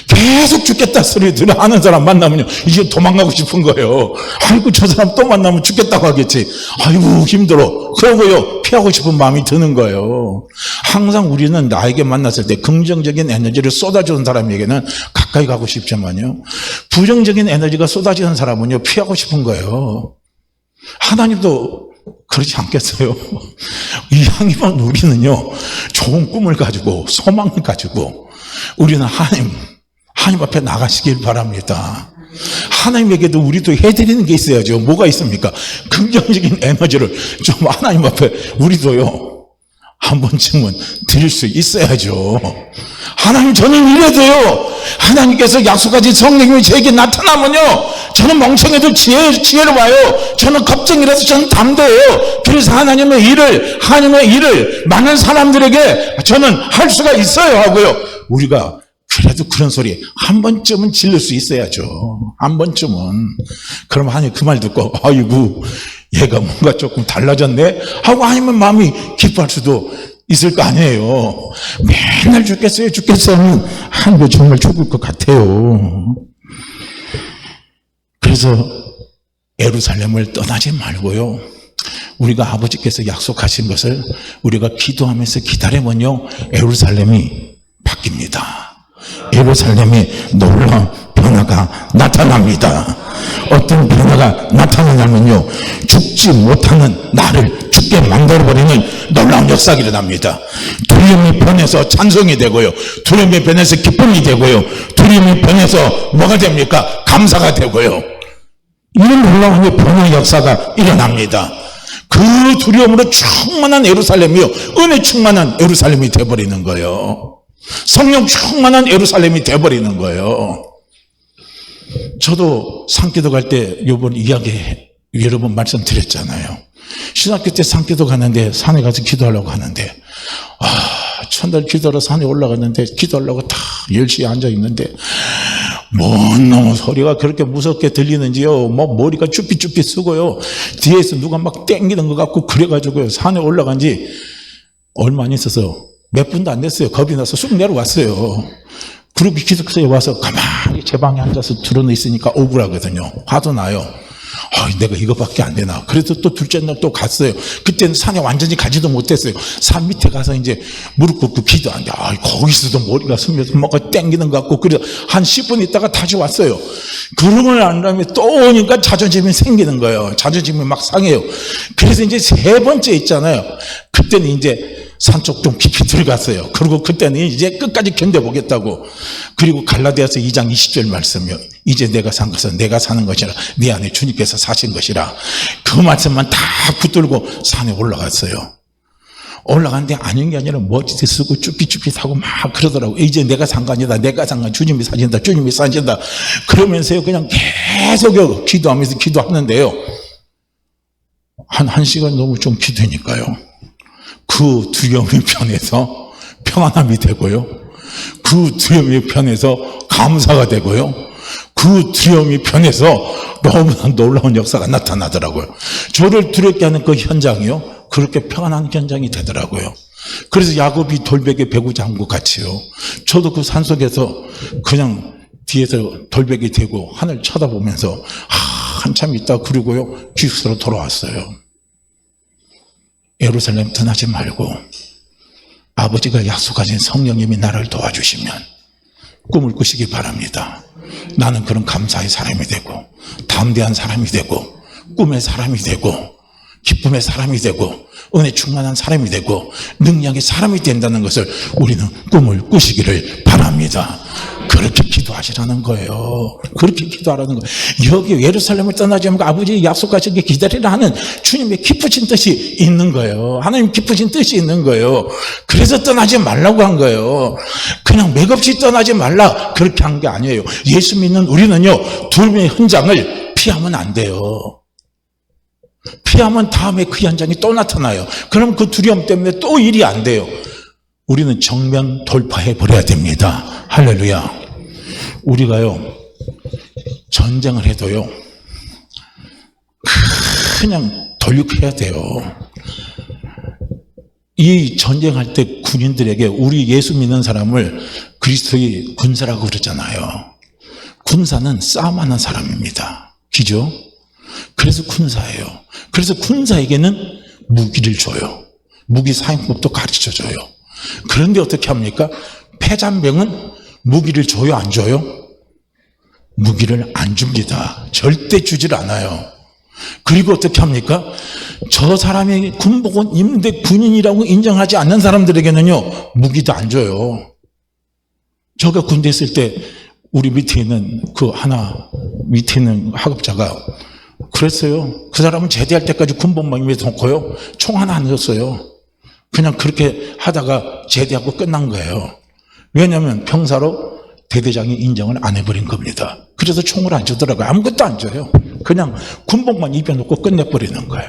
계속 죽겠다 소리 하는 사람 만나면요, 이제 도망가고 싶은 거예요. 아이고, 저 사람 또 만나면 죽겠다고 하겠지. 아이고, 힘들어. 그러고요, 피하고 싶은 마음이 드는 거예요. 항상 우리는 나에게 만났을 때 긍정적인 에너지를 쏟아주는 사람에게는 가까이 가고 싶지만요, 부정적인 에너지가 쏟아지는 사람은요, 피하고 싶은 거예요. 하나님도 그렇지 않겠어요? 이왕이면 우리는요, 좋은 꿈을 가지고 소망을 가지고 우리는 하나님 앞에 나가시길 바랍니다. 하나님에게도 우리도 해드리는 게 있어야죠. 뭐가 있습니까? 긍정적인 에너지를 좀 하나님 앞에 우리도요, 한 번쯤은 드릴 수 있어야죠. 하나님, 저는 이래도요, 하나님께서 약속하신 성령님이 저에게 나타나면요, 저는 멍청해도 지혜로 봐요. 저는 겁쟁이라서 저는 담대해요. 그래서 하나님의 일을 많은 사람들에게 저는 할 수가 있어요 하고요. 우리가 그래도 그런 소리 한 번쯤은 질릴 수 있어야죠. 한 번쯤은. 그럼 하나님 그 말 듣고, 아이고, 얘가 뭔가 조금 달라졌네 하고 하나님은 마음이 기뻐할 수도 있을 거 아니에요. 맨날 죽겠어요 하면 하나님 정말 죽을 것 같아요. 그래서 예루살렘을 떠나지 말고요, 우리가 아버지께서 약속하신 것을 우리가 기도하면서 기다리면요, 예루살렘이 바뀝니다. 예루살렘이 놀라운 변화가 나타납니다. 어떤 변화가 나타나냐면요, 죽지 못하는 나를 죽게 만들어버리는 놀라운 역사가 일어납니다. 두려움이 변해서 찬송이 되고요, 두려움이 변해서 기쁨이 되고요, 두려움이 변해서 뭐가 됩니까? 감사가 되고요, 이런 놀라운 변화의 역사가 일어납니다. 그 두려움으로 충만한 예루살렘이요, 은혜 충만한 예루살렘이 되어버리는 거예요. 성령 충만한 예루살렘이 되어버리는 거예요. 저도 산기도 갈 때 이번 이야기 여러 번 말씀드렸잖아요. 신학교 때 산기도 가는데 산에 가서 기도하려고 하는데, 첫날 기도하러 산에 올라갔는데 기도하려고 다 10시에 앉아있는데 뭔 놈의 소리가 그렇게 무섭게 들리는지요, 뭐 머리가 쭈삣쭈삣 쓰고요, 뒤에서 누가 막 땡기는 것 같고 그래가지고요, 산에 올라간 지 얼마 안 있어서 몇 분도 안 됐어요. 겁이 나서 쑥 내려왔어요. 그리고 기숙사에 와서 가만히 제 방에 앉아서 들어놓 있으니까 억울하거든요. 화도 나요. 내가 이거밖에 안 되나. 그래서 또 둘째 날 또 갔어요. 그때는 산에 완전히 가지도 못했어요. 산 밑에 가서 이제 무릎 꿇고 기도하는데, 거기서도 머리가 스며서 뭐가 땡기는 것 같고, 그래서 한 10분 있다가 다시 왔어요. 그러고 난 다음에 또 오니까 자존심이 생기는 거예요. 자존심이 막 상해요. 그래서 이제 세 번째 있잖아요. 그때는 이제 산쪽 좀 깊이 들어갔어요. 그리고 그때는 이제 끝까지 견뎌보겠다고. 그리고 갈라디아서 2장 20절 말씀이요, 이제 내가 산 것은 내가 사는 것이라 네 안에 주님께서 사신 것이라. 그 말씀만 다 붙들고 산에 올라갔어요. 올라갔는데 아닌 게 아니라 멋지게 쓰고 쭈삣쭈삣하고 막 그러더라고요. 이제 내가 산 거 아니다, 내가 산 건 주님이 사신다, 주님이 사신다 그러면서요, 그냥 계속 기도하면서 기도하는데요, 한 1시간 넘고 좀 기도하니까요, 그 두려움이 편해서 평안함이 되고요, 그 두려움이 편해서 감사가 되고요, 그 두려움이 편해서 너무나 놀라운 역사가 나타나더라고요. 저를 두렵게 하는 그 현장이요, 그렇게 평안한 현장이 되더라고요. 그래서 야곱이 돌베개 베고 잔 것 같이요, 저도 그 산속에서 그냥 뒤에서 돌베개 대고 하늘 쳐다보면서 한참 있다 그리고요, 기숙사로 돌아왔어요. 예루살렘 떠나지 말고 아버지가 약속하신 성령님이 나를 도와주시면 꿈을 꾸시기 바랍니다. 나는 그런 감사의 사람이 되고, 담대한 사람이 되고, 꿈의 사람이 되고, 기쁨의 사람이 되고, 은혜 충만한 사람이 되고, 능력의 사람이 된다는 것을 우리는 꿈을 꾸시기를 바랍니다. 그렇게 기도하시라는 거예요. 그렇게 기도하라는 거예요. 여기 예루살렘을 떠나지 말고 아버지 약속하시게 기다리라 하는 주님의 깊으신 뜻이 있는 거예요. 하나님 깊으신 뜻이 있는 거예요. 그래서 떠나지 말라고 한 거예요. 그냥 맥없이 떠나지 말라 그렇게 한 게 아니에요. 예수 믿는 우리는요, 두려움의 현장을 피하면 안 돼요. 피하면 다음에 그 현장이 또 나타나요. 그럼 그 두려움 때문에 또 일이 안 돼요. 우리는 정면 돌파해 버려야 됩니다. 할렐루야. 우리가요, 전쟁을 해도요, 그냥 교육해야 돼요. 이 전쟁할 때 군인들에게 우리 예수 믿는 사람을 그리스도의 군사라고 그러잖아요. 군사는 싸움하는 사람입니다. 그죠? 그래서 군사예요. 그래서 군사에게는 무기를 줘요. 무기 사용법도 가르쳐줘요. 그런데 어떻게 합니까? 패잔병은 무기를 줘요, 안 줘요? 무기를 안 줍니다. 절대 주질 않아요. 그리고 어떻게 합니까? 저 사람이 군복은 입는데 군인이라고 인정하지 않는 사람들에게는요, 무기도 안 줘요. 제가 군대 있을 때 우리 밑에 있는 밑에 있는 학업자가 그랬어요. 그 사람은 제대할 때까지 군복만 입에 놓고요, 총 하나 안 줬어요. 그냥 그렇게 하다가 제대하고 끝난 거예요. 왜냐하면 병사로 대대장이 인정을 안 해버린 겁니다. 그래서 총을 안 주더라고요. 아무것도 안 줘요. 그냥 군복만 입에 놓고 끝내버리는 거예요.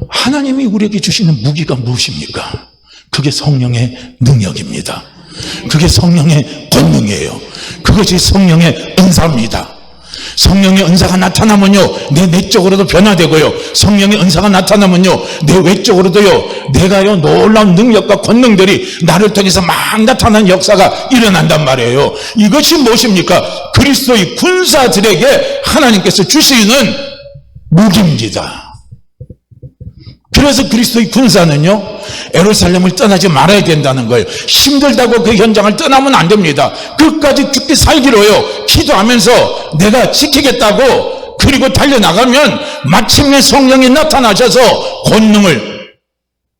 하나님이 우리에게 주시는 무기가 무엇입니까? 그게 성령의 능력입니다. 그게 성령의 권능이에요. 그것이 성령의 은사입니다. 성령의 은사가 나타나면요, 내 내적으로도 변화되고요, 성령의 은사가 나타나면요, 내 외적으로도요, 내가요, 놀라운 능력과 권능들이 나를 통해서 막 나타나는 역사가 일어난단 말이에요. 이것이 무엇입니까? 그리스도의 군사들에게 하나님께서 주시는 무기입니다. 그래서 그리스도의 군사는요, 예루살렘을 떠나지 말아야 된다는 거예요. 힘들다고 그 현장을 떠나면 안 됩니다. 끝까지 죽기 살기로요, 기도하면서 내가 지키겠다고, 그리고 달려나가면 마침내 성령이 나타나셔서 권능을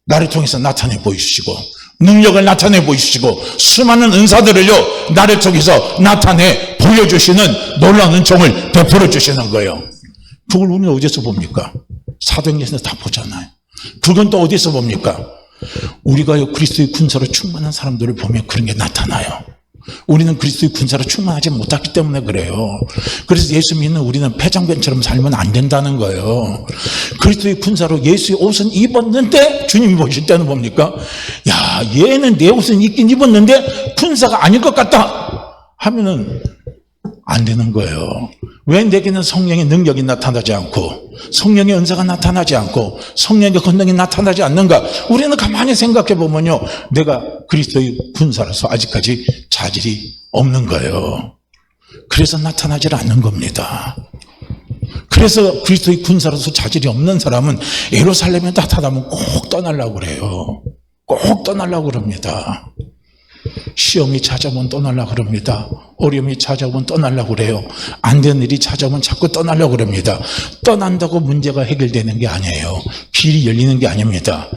나를 통해서 나타내 보이시고, 능력을 나타내 보이시고, 수많은 은사들을요, 나를 통해서 나타내 보여주시는 놀라운 은총을 베풀어 주시는 거예요. 그걸 우리는 어디서 봅니까? 사도행전에서 다 보잖아요. 그건 또 어디서 봅니까? 우리가요, 그리스도의 군사로 충만한 사람들을 보면 그런 게 나타나요. 우리는 그리스도의 군사로 충만하지 못하기 때문에 그래요. 그래서 예수 믿는 우리는 패장변처럼 살면 안 된다는 거예요. 그리스도의 군사로 예수의 옷은 입었는데, 주님이 보실 때는 뭡니까? 야, 얘는 내 옷은 입긴 입었는데 군사가 아닐 것 같다 하면은 안 되는 거예요. 왜 내게는 성령의 능력이 나타나지 않고, 성령의 은사가 나타나지 않고, 성령의 권능이 나타나지 않는가? 우리는 가만히 생각해 보면요, 내가 그리스도의 군사라서 아직까지 자질이 없는 거예요. 그래서 나타나질 않는 겁니다. 그래서 그리스도의 군사로서 자질이 없는 사람은 예루살렘에 나타나면 꼭 떠나려고 그래요. 꼭 떠나려고 그럽니다. 시험이 찾아오면 떠나려고 그럽니다. 어려움이 찾아오면 떠나려고 그래요. 안 되는 일이 찾아오면 자꾸 떠나려고 그럽니다. 떠난다고 문제가 해결되는 게 아니에요. 길이 열리는 게 아닙니다.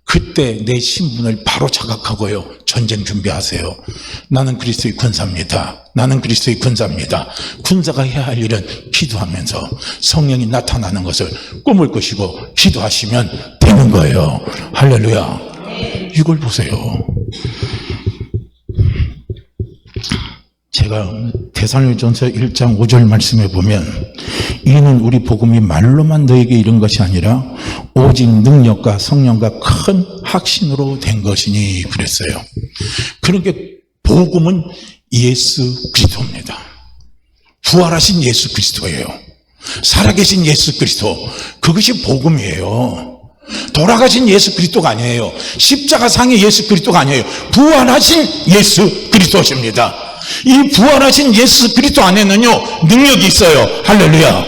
그때 내 신분을 바로 자각하고요, 전쟁 준비하세요. 나는 그리스도의 군사입니다. 나는 그리스도의 군사입니다. 군사가 해야 할 일은 기도하면서 성령이 나타나는 것을 꿈을 꾸시고 기도하시면 되는 거예요. 할렐루야. 이걸 보세요. 제가 데살로니가전서 1장 5절 말씀에 보면, 이는 우리 복음이 말로만 너에게 이른 것이 아니라 오직 능력과 성령과 큰 확신으로 된 것이니 그랬어요. 그러니까 복음은 예수 그리스도입니다. 부활하신 예수 그리스도예요. 살아계신 예수 그리스도, 그것이 복음이에요. 돌아가신 예수 그리스도가 아니에요. 십자가상의 예수 그리스도가 아니에요. 부활하신 예수 그리스도십니다. 이 부활하신 예수 그리스도 안에는요, 능력이 있어요. 할렐루야.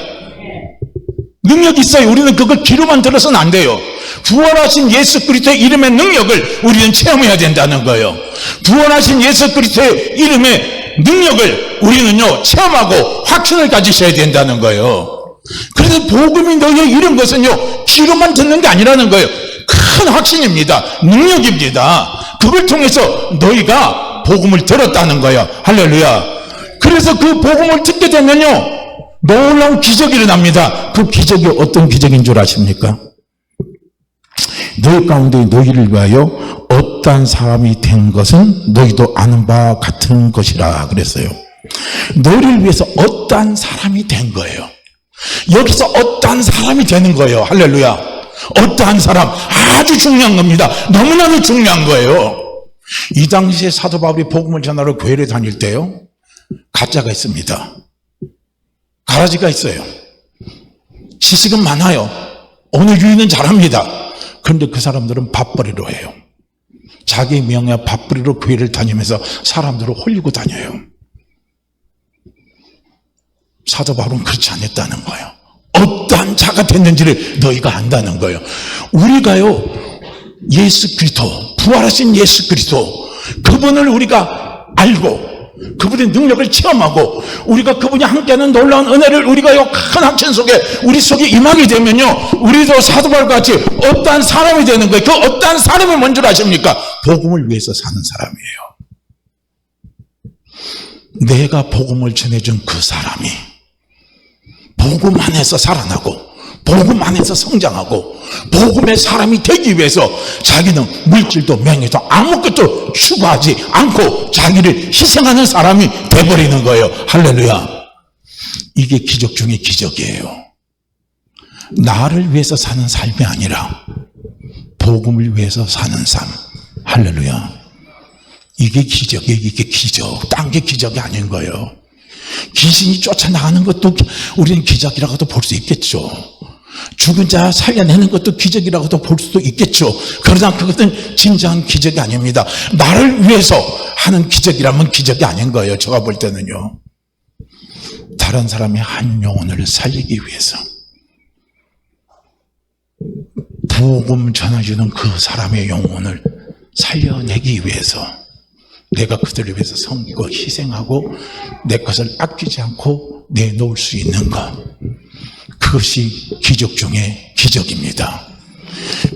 능력이 있어요. 우리는 그걸 귀로만 들어서는 안 돼요. 부활하신 예수 그리스도의 이름의 능력을 우리는 체험해야 된다는 거예요. 부활하신 예수 그리스도의 이름의 능력을 우리는요, 체험하고 확신을 가지셔야 된다는 거예요. 그래서 복음이 너희의 이런 것은요, 귀로만 듣는 게 아니라는 거예요. 큰 확신입니다. 능력입니다. 그걸 통해서 너희가 복음을 들었다는 거예요. 할렐루야. 그래서 그 복음을 듣게 되면요, 놀라운 기적이 일어납니다. 그 기적이 어떤 기적인 줄 아십니까? 너희 가운데 너희를 위하여 어떠한 사람이 된 것은 너희도 아는 바와 같은 것이라 그랬어요. 너희를 위해서 어떠한 사람이 된 거예요. 여기서 어떠한 사람이 되는 거예요. 할렐루야. 어떠한 사람, 아주 중요한 겁니다. 너무나도 중요한 거예요. 이 당시에 사도 바울이 복음을 전하러 교회를 다닐 때요, 가짜가 있습니다. 가라지가 있어요. 지식은 많아요. 어느 유인은 잘합니다. 그런데 그 사람들은 밥벌이로 해요. 자기 명예 밥벌이로 교회를 다니면서 사람들을 홀리고 다녀요. 사도 바울은 그렇지 않았다는 거예요. 어떠한 자가 됐는지를 너희가 안다는 거예요. 우리가요, 예수 그리스도, 부활하신 예수 그리스도, 그분을 우리가 알고 그분의 능력을 체험하고 우리가 그분이 함께하는 놀라운 은혜를 우리가요 큰 학천 속에 우리 속에 임하게 되면요, 우리도 사도 바울과 같이 어떠한 사람이 되는 거예요. 그 어떠한 사람이 뭔 줄 아십니까? 복음을 위해서 사는 사람이에요. 내가 복음을 전해준 그 사람이 복음 안에서 살아나고 복음 안에서 성장하고 복음의 사람이 되기 위해서 자기는 물질도 명예도 아무것도 추구하지 않고 자기를 희생하는 사람이 돼버리는 거예요. 할렐루야. 이게 기적 중에 기적이에요. 나를 위해서 사는 삶이 아니라 복음을 위해서 사는 삶. 할렐루야. 이게 기적이에요. 이게 기적. 딴 게 기적이 아닌 거예요. 귀신이 쫓아나가는 것도 우리는 기적이라고도 볼 수 있겠죠. 죽은 자 살려내는 것도 기적이라고도 볼 수도 있겠죠. 그러나 그것은 진정한 기적이 아닙니다. 나를 위해서 하는 기적이라면 기적이 아닌 거예요. 제가 볼 때는요. 다른 사람의 한 영혼을 살리기 위해서 복음 전해주는 그 사람의 영혼을 살려내기 위해서 내가 그들을 위해서 섬기고 희생하고 내 것을 아끼지 않고 내놓을 수 있는 것, 그것이 기적 중에 기적입니다.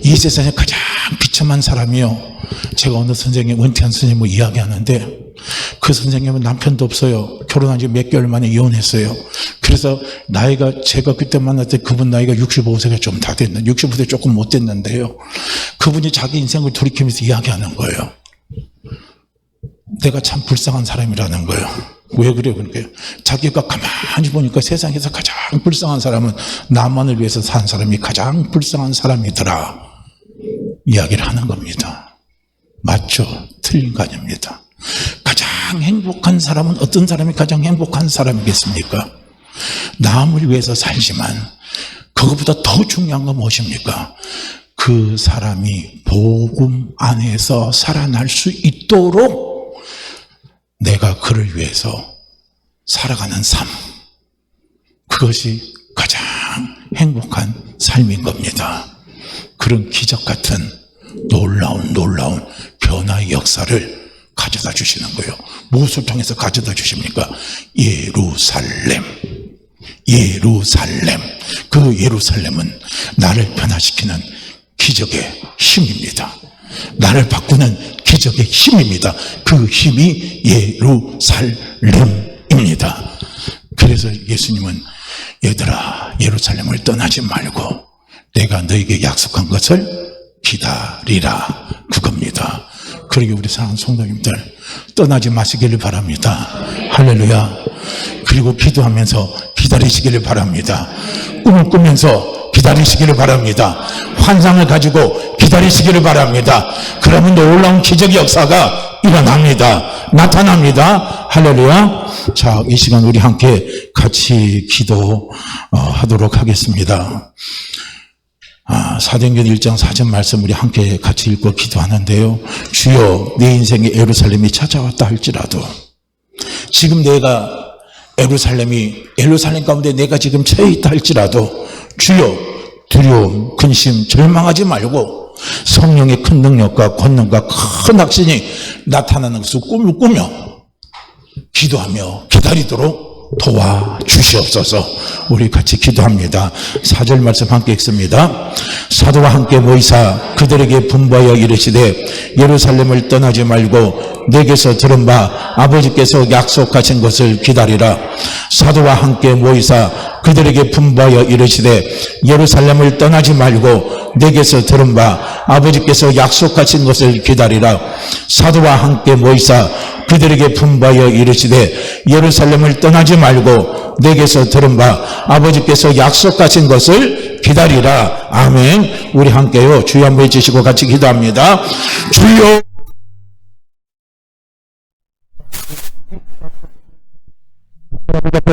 이 세상에 가장 비참한 사람이요, 제가 어느 선생님, 은퇴한 선생님을 이야기하는데 그 선생님은 남편도 없어요. 결혼한 지 몇 개월 만에 이혼했어요. 그래서 나이가, 제가 그때 만날 때 그분 나이가 65세가 좀 다 됐는데 65세 조금 못 됐는데요, 그분이 자기 인생을 돌이키면서 이야기하는 거예요. 내가 참 불쌍한 사람이라는 거예요. 왜 그래요? 그러니까 자기가 가만히 보니까 세상에서 가장 불쌍한 사람은 나만을 위해서 산 사람이 가장 불쌍한 사람이더라 이야기를 하는 겁니다. 맞죠? 틀린 거 아닙니다. 가장 행복한 사람은 어떤 사람이 가장 행복한 사람이겠습니까? 남을 위해서 살지만 그것보다 더 중요한 건 무엇입니까? 그 사람이 복음 안에서 살아날 수 있도록 내가 그를 위해서 살아가는 삶, 그것이 가장 행복한 삶인 겁니다. 그런 기적 같은 놀라운 변화의 역사를 가져다 주시는 거예요. 무엇을 통해서 가져다 주십니까? 예루살렘. 그 예루살렘은 나를 변화시키는 기적의 힘입니다. 나를 바꾸는 기적의 힘입니다. 그 힘이 예루살렘입니다. 그래서 예수님은 얘들아, 예루살렘을 떠나지 말고 내가 너에게 약속한 것을 기다리라, 그겁니다. 그러게 우리 사랑하는 성도님들, 떠나지 마시기를 바랍니다. 할렐루야. 그리고 기도하면서 기다리시기를 바랍니다. 꿈을 꾸면서 기다리시기를 바랍니다. 환상을 가지고 기다리시기를 바랍니다. 그러면 놀라운 기적의 역사가 일어납니다. 나타납니다. 할렐루야. 자, 이 시간 우리 함께 같이 기도하도록 하겠습니다. 사도행전 1장 4절 말씀 우리 함께 같이 읽고 기도하는데요. 주여, 내 인생에 예루살렘이 찾아왔다 할지라도, 지금 내가 예루살렘 가운데 내가 지금 처해 있다 할지라도, 주여, 두려움, 근심, 절망하지 말고 성령의 큰 능력과 권능과 큰 확신이 나타나는 것을 꿈을 꾸며 기도하며 기다리도록 도와주시옵소서. 우리 같이 기도합니다. 4절 말씀 함께 읽습니다. 사도와 함께 모이사 그들에게 분부하여 이르시되 예루살렘을 떠나지 말고 내게서 들은 바 아버지께서 약속하신 것을 기다리라. 사도와 함께 모이사 그들에게 분부하여 이르시되 예루살렘을 떠나지 말고 내게서 들은 바 아버지께서 약속하신 것을 기다리라. 사도와 함께 모이사 그들에게 분부하여 이르시되 예루살렘을 떠나지 말고 내게서 들은 바 아버지께서 약속하신 것을 기다리라. 아멘. 우리 함께요, 주여 한번 해주시고 같이 기도합니다. 주여,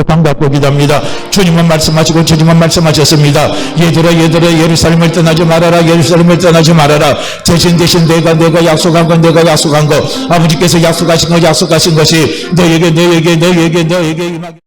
반갑고 기도합니다. 주님은 말씀하시고 주님은 말씀하셨습니다. 얘들아 예루살렘을 떠나지 말아라. 예루살렘을 떠나지 말아라. 대신 내가 약속한 건 내가 약속한 거 아버지께서 약속하신 것이 너에게 임하게